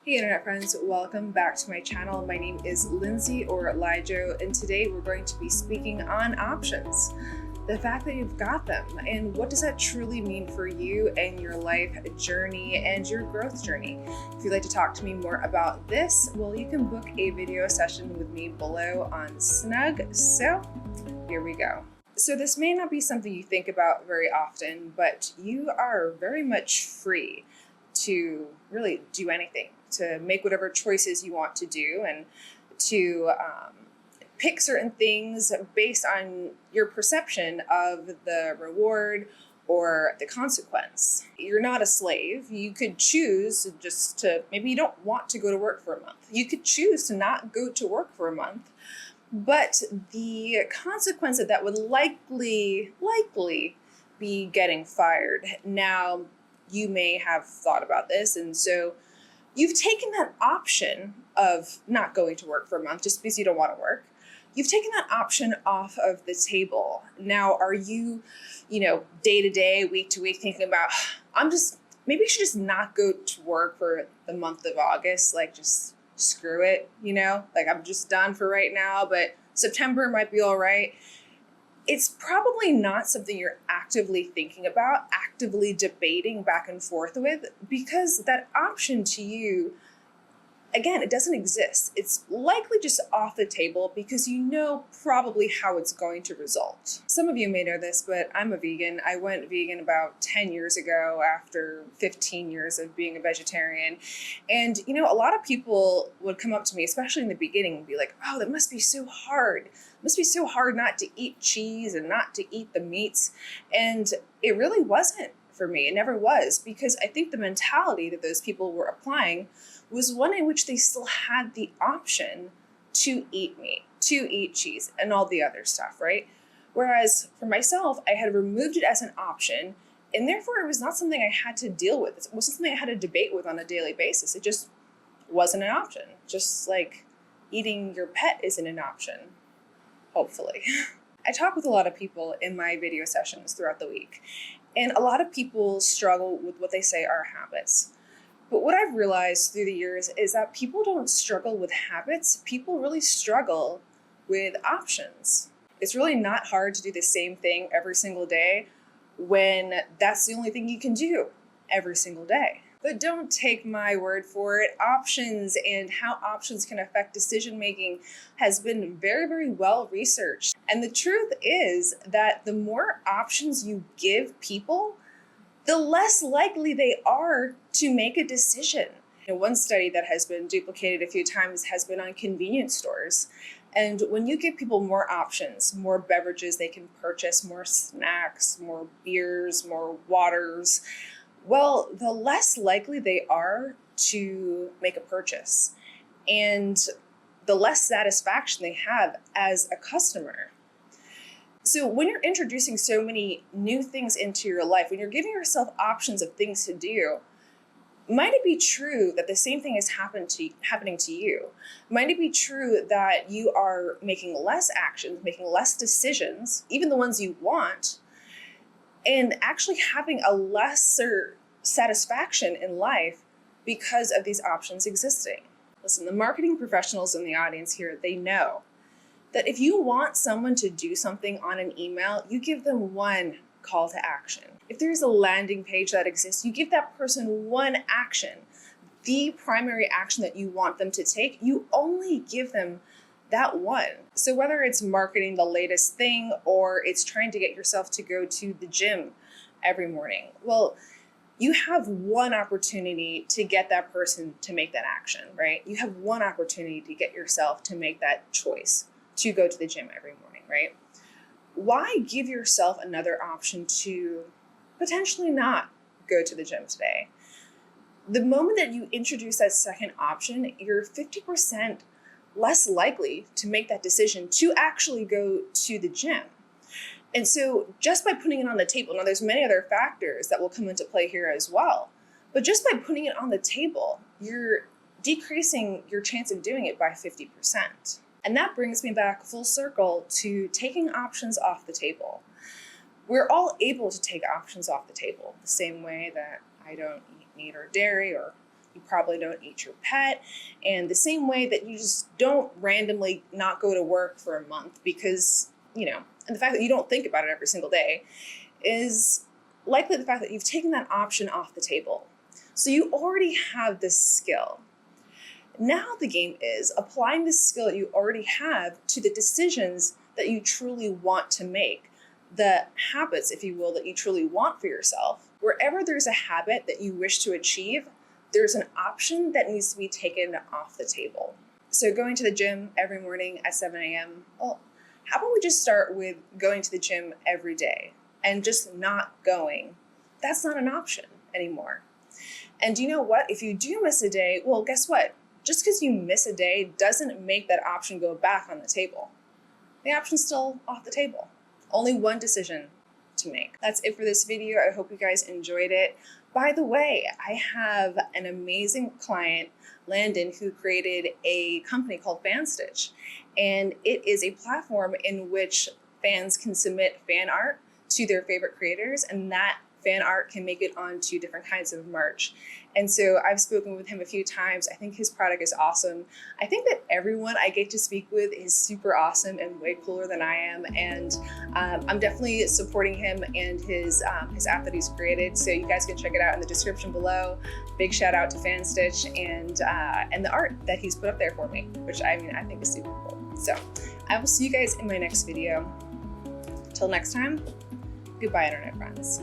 Hey internet friends, welcome back to my channel. My name is Lindsay or LiJo, and today we're going to be speaking on options. The fact that you've got them, and what does that truly mean for you and your life journey and your growth journey. If you'd like to talk to me more about this, well, you can book a video session with me below on Snug. So here we go. So this may not be something you think about very often, but you are very much free to really do anything, to make whatever choices you want to do, and to pick certain things based on your perception of the reward or the consequence. You're not a slave. You could choose just to, maybe you don't want to go to work for a month. You could choose to not go to work for a month, but the consequence of that would likely be getting fired. Now, you may have thought about this, and so you've taken that option of not going to work for a month just because you don't want to work. You've taken that option off of the table. Now, are you, day to day, week to week thinking about, maybe I should just not go to work for the month of August, like just screw it, like I'm just done for right now, but September might be all right. It's probably not something you're actively thinking about, actively debating back and forth with, because that option to you, again, it doesn't exist. It's likely just off the table because you know probably how it's going to result. Some of you may know this, but I'm a vegan. I went vegan about 10 years ago after 15 years of being a vegetarian. And, a lot of people would come up to me, especially in the beginning, and be like, oh, that must be so hard. It must be so hard not to eat cheese and not to eat the meats. And it really wasn't for me. It never was, because I think the mentality that those people were applying was one in which they still had the option to eat meat, to eat cheese, and all the other stuff, right? Whereas for myself, I had removed it as an option, and therefore it was not something I had to deal with. It wasn't something I had to debate with on a daily basis. It just wasn't an option. Just like eating your pet isn't an option, hopefully. I talk with a lot of people in my video sessions throughout the week, and a lot of people struggle with what they say are habits. But what I've realized through the years is that people don't struggle with habits. People really struggle with options. It's really not hard to do the same thing every single day when that's the only thing you can do every single day. But don't take my word for it. Options and how options can affect decision making has been very, very well researched. And the truth is that the more options you give people, the less likely they are to make a decision. One study that has been duplicated a few times has been on convenience stores. And when you give people more options, more beverages they can purchase, more snacks, more beers, more waters, well, the less likely they are to make a purchase, and the less satisfaction they have as a customer. So when you're introducing so many new things into your life, when you're giving yourself options of things to do, might it be true that the same thing is happening to you? Might it be true that you are making less actions, making less decisions, even the ones you want, and actually having a lesser satisfaction in life because of these options existing? Listen, the marketing professionals in the audience here, they know that if you want someone to do something on an email, you give them one call to action. If there's a landing page that exists, you give that person one action, the primary action that you want them to take. You only give them that one. So whether it's marketing the latest thing or it's trying to get yourself to go to the gym every morning, well, you have one opportunity to get that person to make that action, right? You have one opportunity to get yourself to make that choice to go to the gym every morning, right? Why give yourself another option to potentially not go to the gym today? The moment that you introduce that second option, you're 50% less likely to make that decision to actually go to the gym. And so just by putting it on the table, now there's many other factors that will come into play here as well, but just by putting it on the table, you're decreasing your chance of doing it by 50%. And that brings me back full circle to taking options off the table. We're all able to take options off the table the same way that I don't eat meat or dairy or You probably don't eat your pet. And the same way that you just don't randomly not go to work for a month because, and the fact that you don't think about it every single day is likely the fact that you've taken that option off the table. So you already have this skill. Now the game is applying this skill that you already have to the decisions that you truly want to make, the habits, if you will, that you truly want for yourself. Wherever there's a habit that you wish to achieve, there's an option that needs to be taken off the table. So going to the gym every morning at 7 a.m., well, how about we just start with going to the gym every day and just not going? That's not an option anymore. And you know what? If you do miss a day, well, guess what? Just because you miss a day doesn't make that option go back on the table. The option's still off the table. Only one decision to make. That's it for this video. I hope you guys enjoyed it. By the way, I have an amazing client, Landon, who created a company called FanStitch. And it is a platform in which fans can submit fan art to their favorite creators, and that fan art can make it onto different kinds of merch. And so I've spoken with him a few times. I think his product is awesome. I think that everyone I get to speak with is super awesome and way cooler than I am. And I'm definitely supporting him and his app that he's created. So you guys can check it out in the description below. Big shout out to FanStitch and the art that he's put up there for me, which I think is super cool. So I will see you guys in my next video. Till next time, goodbye, internet friends.